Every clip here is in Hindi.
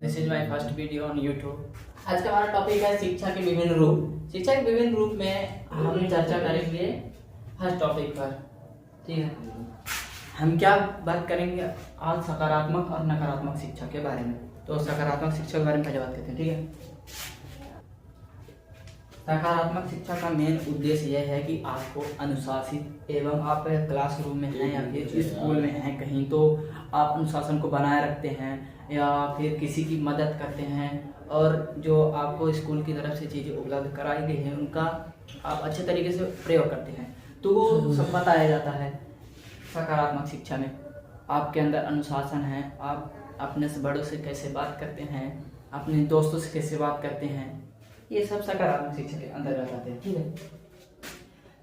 This is my first video on YouTube. आज का हमारा टॉपिक है शिक्षा के विभिन्न रूप। शिक्षा के विभिन्न रूप में हम चर्चा करेंगे फर्स्ट टॉपिक पर। ठीक है, हम क्या बात करेंगे आज सकारात्मक और नकारात्मक शिक्षा के बारे में। तो सकारात्मक शिक्षा के बारे में पहले बात करते हैं। ठीक है, सकारात्मक शिक्षा का मेन उद्देश्य यह है कि आपको अनुशासित एवं आप क्लासरूम में हैं या फिर स्कूल में हैं कहीं, तो आप अनुशासन को बनाए रखते हैं या फिर किसी की मदद करते हैं और जो आपको स्कूल की तरफ से चीज़ें उपलब्ध कराई गई हैं उनका आप अच्छे तरीके से प्रयोग करते हैं। तो वो सब बताया जाता है सकारात्मक शिक्षा में। आपके अंदर अनुशासन है, आप अपने से बड़ों से कैसे बात करते हैं, अपने दोस्तों से कैसे बात करते हैं, ये सब सकारात्मक शिक्षा के अंतर्गत आते हैं। ठीक है,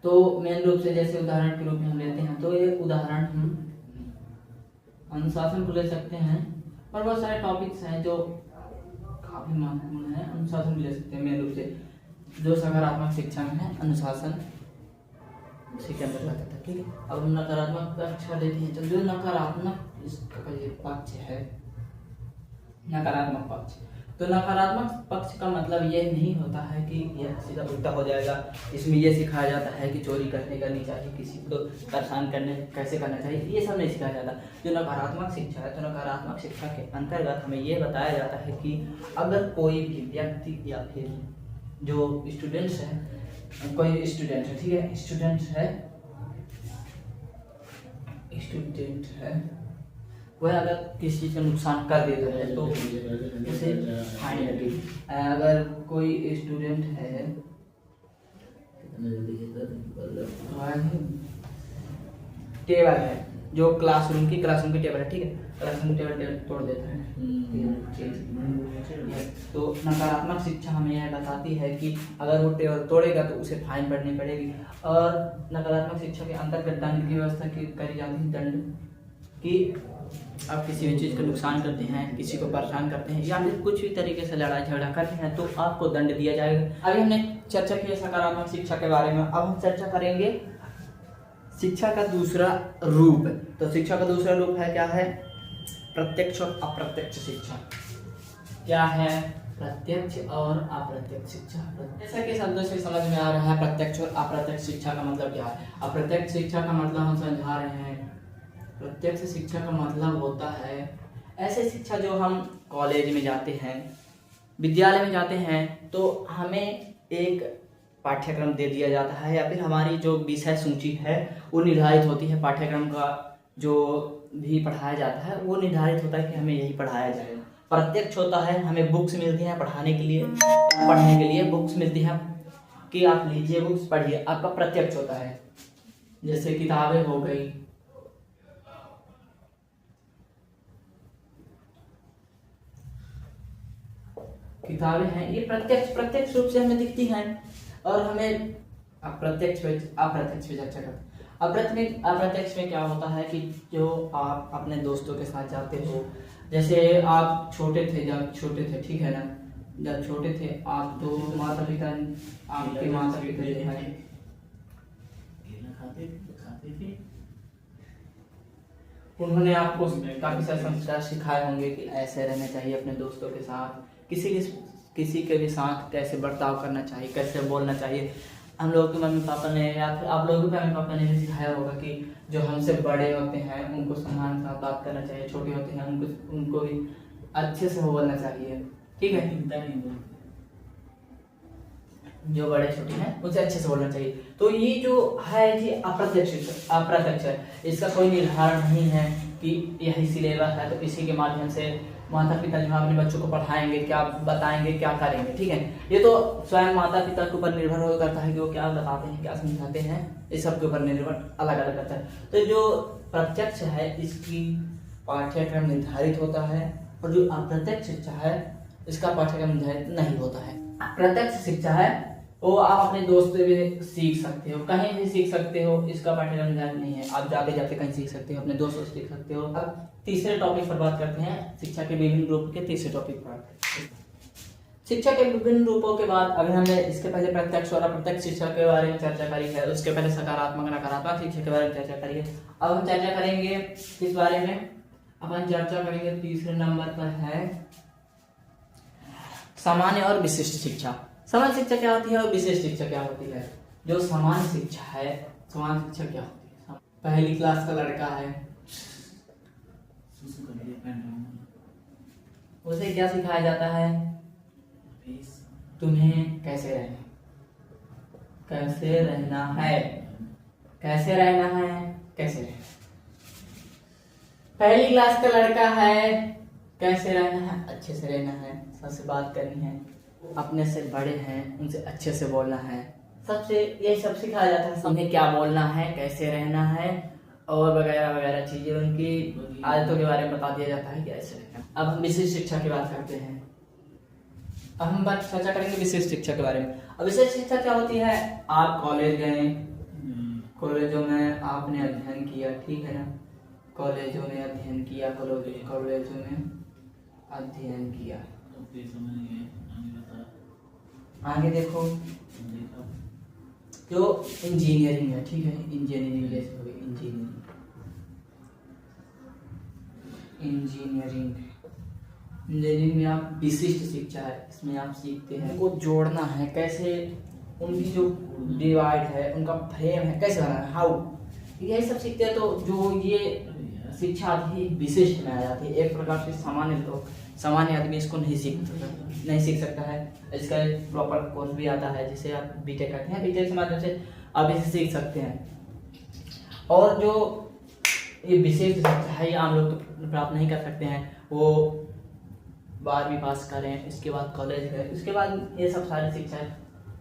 तो मेन रूप से जैसे उदाहरण के रूप में हम लेते हैं तो ये उदाहरण हम अनुशासन को ले सकते हैं और बहुत सारे टॉपिक्स हैं जो काफी महत्वपूर्ण है। अनुशासन को ले सकते हैं मेन रूप से जो सकारात्मक शिक्षा में है, अनुशासन उसी के अंदर आता है। ठीक है, अब हम नकारात्मक पक्ष का लेते हैं। तो जो नकारात्मक इसका ये पक्ष है, नकारात्मक पक्ष, तो नकारात्मक पक्ष का मतलब ये नहीं होता है कि यह सीधा उल्टा हो जाएगा। इसमें यह सिखाया जाता है कि चोरी करने करनी चाहिए, किसी को परेशान करने कैसे करना चाहिए, ये सब नहीं सिखाया जाता। जो नकारात्मक शिक्षा है, तो नकारात्मक शिक्षा के अंतर्गत हमें ये बताया जाता है कि अगर कोई भी व्यक्ति या फिर जो स्टूडेंट्स है, कोई स्टूडेंट है, ठीक है, स्टूडेंट है वह अगर किसी चीज़ का नुकसान कर देता है तो उसे फाइन लगेगी। अगर कोई स्टूडेंट है टेबल है, जो क्लासरूम की टेबल है, ठीक है, क्लासरूम की टेबल तोड़ देता है, तो नकारात्मक शिक्षा हमें यह बताती है कि अगर वो टेबल तोड़ेगा तो उसे फाइन भरनी पड़ेगी। और नकारात्मक शिक्षा के अंतर्गत दंड की व्यवस्था करी जाती है। दंड कि आप किसी भी चीज़ का नुकसान करते हैं, किसी को परेशान करते हैं या फिर कुछ भी तरीके से लड़ाई झगड़ा करते हैं तो आपको दंड दिया जाएगा। अभी हमने चर्चा की सकारात्मक शिक्षा के बारे में, अब हम चर्चा करेंगे शिक्षा का दूसरा रूप। तो शिक्षा का दूसरा रूप है क्या है? प्रत्यक्ष और अप्रत्यक्ष शिक्षा। क्या है? प्रत्यक्ष और अप्रत्यक्ष शिक्षा। जैसा कि शब्दों से समझ में आ रहा है प्रत्यक्ष और अप्रत्यक्ष शिक्षा का मतलब क्या है। अप्रत्यक्ष शिक्षा का मतलब हम समझा रहे हैं। प्रत्यक्ष शिक्षा का मतलब होता है ऐसे शिक्षा जो हम कॉलेज में जाते हैं, विद्यालय में जाते हैं, तो हमें एक पाठ्यक्रम दे दिया जाता है या फिर हमारी जो विषय सूची है वो निर्धारित होती है। पाठ्यक्रम का जो भी पढ़ाया जाता है वो निर्धारित होता है कि हमें यही पढ़ाया जाएगा। प्रत्यक्ष होता है हमें बुक्स मिलती हैं पढ़ने के लिए बुक्स मिलती हैं कि आप लीजिए बुक्स पढ़िए, आपका प्रत्यक्ष होता है। जैसे किताबें हो गई, किताबें हैं, ये प्रत्यक्ष रूप से हमें दिखती हैं और हमें अप्रत्यक्ष पे चर्चा करते हैं। अप्रत्यक्ष में क्या होता है कि जो आप अपने दोस्तों के साथ जाते हो, जैसे आप छोटे थे, ठीक है ना, जब छोटे थे आप तो आपके माता पिता जो है उन्होंने आपको काफी सारे संस्कार सिखाए होंगे कि ऐसे रहना चाहिए अपने दोस्तों के साथ, किसी के भी साथ कैसे बर्ताव करना चाहिए, कैसे बोलना चाहिए। हम लोगों के मम्मी पापा ने या फिर आप लोगों के मम्मी पापा ने भी सिखाया होगा कि जो हमसे बड़े होते हैं उनको सम्मान के साथ बात करना चाहिए, छोटे होते हैं उनको भी अच्छे से बोलना चाहिए। ठीक है, जो बड़े छोटे हैं उनसे अच्छे से बोलना चाहिए। तो ये जो है जी अप्रत्यक्ष है, इसका कोई निर्धारण नहीं है कि यही सिलेबस है तो इसी के माध्यम से माता पिता जो है अपने बच्चों को पढ़ाएंगे, क्या बताएंगे, क्या करेंगे। ठीक है, ये तो स्वयं माता पिता के ऊपर निर्भर करता है कि वो क्या बताते हैं, क्या समझाते हैं, इस सब के ऊपर निर्भर अलग अलग करता है। तो जो प्रत्यक्ष है इसकी पाठ्यक्रम निर्धारित होता है और जो अप्रत्यक्ष शिक्षा है इसका पाठ्यक्रम निर्धारित नहीं होता है। प्रत्यक्ष शिक्षा है वो आप अपने दोस्त से भी सीख सकते हो, कहीं भी सीख सकते हो, इसका पाठ्यक्रम निर्धारित नहीं है। आप जाते जाते कहीं सीख सकते हो, अपने दोस्तों से सीख सकते हो। अब तीसरे टॉपिक पर बात करते हैं, शिक्षा के विभिन्न रूप के तीसरे टॉपिक पर। शिक्षा के विभिन्न रूपों के बाद अभी हमने इसके पहले प्रत्यक्ष और अप्रत्यक्ष शिक्षा के बारे में चर्चा करी है, उसके पहले सकारात्मक नकारात्मक शिक्षा के बारे में चर्चा करी है। अब हम चर्चा करेंगे किस बारे में? अब हम चर्चा करेंगे तीसरे नंबर पर है सामान्य और विशिष्ट शिक्षा। सामान्य शिक्षा क्या होती है और विशिष्ट शिक्षा क्या होती है? जो सामान्य शिक्षा है, सामान्य शिक्षा क्या होती है? पहली क्लास का लड़का है, उसे क्या सिखाया जाता है? तुम्हें कैसे रहना, कैसे रहना है, कैसे रहना है, कैसे रहना। पहली क्लास का लड़का है, कैसे रहना है? अच्छे से रहना है, सबसे बात करनी है, अपने से बड़े हैं उनसे अच्छे से बोलना है, सबसे यही सब सिखाया जाता है। उन्हें क्या बोलना है, कैसे रहना है और वगैरह वगैरह चीजें, उनकी आदतों के बारे में बता दिया जाता है कि ऐसे रहना। अब हम विशिष्ट शिक्षा की बात करते हैं। अब हम बात चर्चा करेंगे विशिष्ट शिक्षा के बारे में। अब विशिष्ट शिक्षा क्या होती है? आप कॉलेज गए, कॉलेजों में आपने अध्ययन किया, ठीक है ना, कॉलेजों में अध्ययन किया, कॉलेजों में अध्ययन किया। आगे देखो, जो इंजीनियरिंग है, ठीक है, इंजीनियरिंग जैसे हो गई, इंजीनियरिंग में आप विशिष्ट शिक्षा है, इसमें आप सीखते हैं उनको जोड़ना है, कैसे उनकी जो डिवाइड है, उनका फ्रेम है, कैसे बनाना है, हाउ, यही सब सीखते हैं। तो जो ये शिक्षा आती है विशिष्ट में आ जाती है। एक प्रकार से सामान्य आदमी इसको नहीं सीख सकता है। इसका एक प्रॉपर कोर्स भी आता है जिसे आप बीटेक करते हैं, बीटेक के माध्यम से आप इसे सीख सकते हैं। और जो ये विशेष शिक्षा है, ये आम लोग तो प्राप्त नहीं कर सकते हैं। वो 12वीं पास करें, इसके बाद कॉलेज करें, उसके बाद ये सब सारी शिक्षा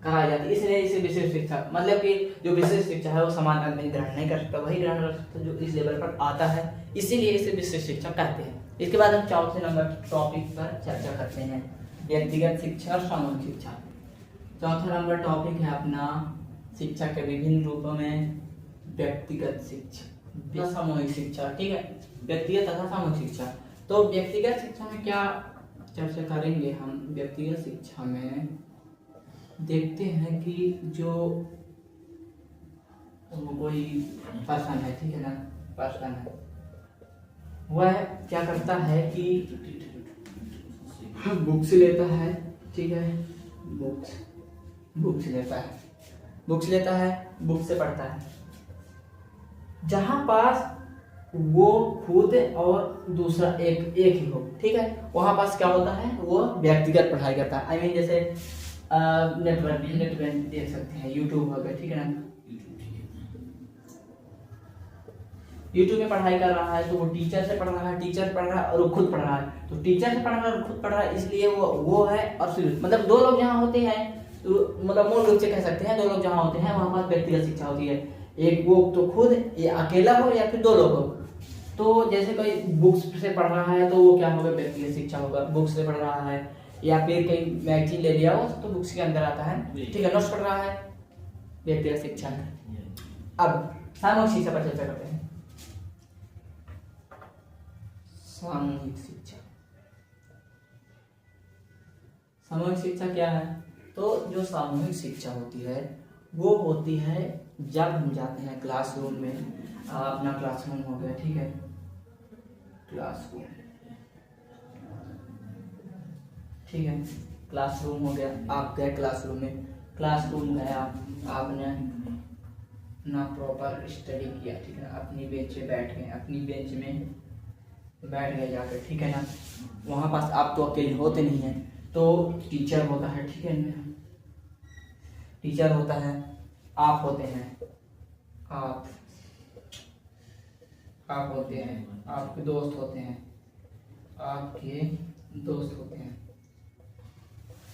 कराई जाती है, इसलिए इसे विशेष शिक्षा, मतलब कि जो विशेष शिक्षा है वो सामान्य आदमी ग्रहण नहीं कर सकता, वही ग्रहण कर सकता जो इस लेवल पर आता है, इसीलिए इसे विशेष शिक्षा कहते हैं। इसके बाद हम चौथे नंबर टॉपिक पर चर्चा करते हैं, व्यक्तिगत शिक्षा और सामूहिक शिक्षा। चौथा नंबर टॉपिक है अपना शिक्षा के विभिन्न रूपों में व्यक्तिगत शिक्षा, सामूहिक शिक्षा, ठीक है, व्यक्तिगत तथा सामूहिक शिक्षा। तो व्यक्तिगत शिक्षा में क्या चर्चा करेंगे हम? व्यक्तिगत शिक्षा में देखते हैं कि जो कोई पर्सन है, ठीक है ना, पर्सन है, वह क्या करता है कि बुक्स लेता है, ठीक है, बुक्स लेता है, बुक से पढ़ता है। जहां पास वो खुद और दूसरा एक ही हो, ठीक है, वहां पास क्या होता है? वो व्यक्तिगत पढ़ाई करता है। I mean, जैसे नेट पर देख सकते हैं, यूट्यूब हो गया, ठीक है ना, यूट्यूब में पढ़ाई कर रहा है तो वो टीचर से पढ़ रहा है, टीचर पढ़ रहा है और वो खुद पढ़ रहा है। तो टीचर से पढ़ रहा है और खुद पढ़ रहा है, इसलिए वो है और मतलब दो लोग जहाँ होते हैं, तो मतलब मूल रूप से कह सकते हैं दो लोग जहाँ होते हैं वहाँ पास व्यक्तिगत शिक्षा होती है। एक वो तो खुद या अकेला हो या फिर दो लोग हो। तो जैसे कोई बुक्स से पढ़ रहा है तो वो क्या होगा? व्यक्तिगत शिक्षा होगा। बुक्स से पढ़ रहा है या फिर कहीं मैगजीन ले लिया हो तो बुक्स के अंदर आता है, ठीक है, नोट्स पढ़ रहा है, व्यक्तिगत शिक्षा है। अब सामूहिक शिक्षा पर चर्चा करते हैं। सामूहिक शिक्षा, सामूहिक शिक्षा क्या है? तो जो सामूहिक शिक्षा होती है वो होती है जब हम जाते हैं क्लासरूम में, अपना क्लासरूम हो गया, ठीक है, क्लासरूम, ठीक है, क्लासरूम हो गया, आप गए क्लासरूम में, क्लासरूम गए आपने ना प्रॉपर स्टडी किया, ठीक है, अपनी बेंच पे बैठ गए, अपनी बेंच में बैठ गए जाकर, ठीक है ना, वहाँ पास आप तो अकेले होते नहीं हैं, तो टीचर होता है, ठीक है, टीचर होता है, आप होते हैं, आप होते हैं, आपके दोस्त होते हैं, आपके दोस्त होते हैं।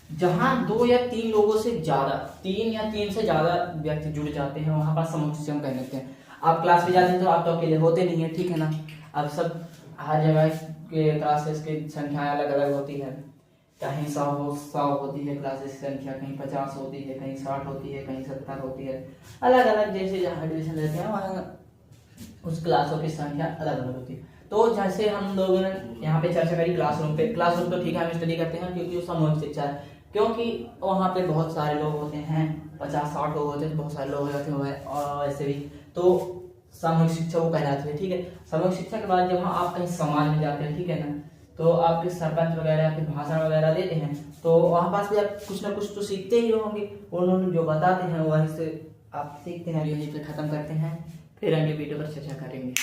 जहां 2 या 3 लोगों से ज्यादा, 3 या 3 से ज्यादा व्यक्ति जुड़ जाते हैं वहां पर सामूहिक शिक्षा कह लेते हैं। आप क्लास में जाते हैं तो आप तो अकेले होते नहीं है, ठीक है ना, आप सब हर जगह के क्लासेस की संख्या अलग अलग होती है, कहीं 100 होती है क्लासेस की संख्या, कहीं 50 होती है, कहीं 60 होती है, कहीं 70 होती है, अलग अलग जैसे जहाँ एडमिशन लेते हैं वहाँ उस क्लासों की संख्या अलग अलग होती है। तो जैसे हम लोगों ने यहाँ पे चर्चा करी क्लासरूम पे, क्लासरूम तो ठीक है हम स्टडी करते हैं क्योंकि वो सामूहिक शिक्षा है, क्योंकि वहाँ पे बहुत सारे लोग होते हैं, 50-60 लोग होते हैं, बहुत सारे लोग होते हैं और वैसे भी, तो सामूहिक शिक्षा वो कहलाती है, ठीक है। सामूहिक शिक्षा के बाद जब आप कहीं समाज में जाते हैं, ठीक है ना, तो आपके सरपंच वगैरह या फिर भाषण वगैरह देते हैं, तो वहाँ पास भी आप कुछ ना कुछ तो सीखते ही होंगे। उन्होंने जो बताते हैं वहीं से आप सीखते हैं। यहीं पे ख़त्म करते हैं, फिर अगले वीडियो पर चर्चा करेंगे।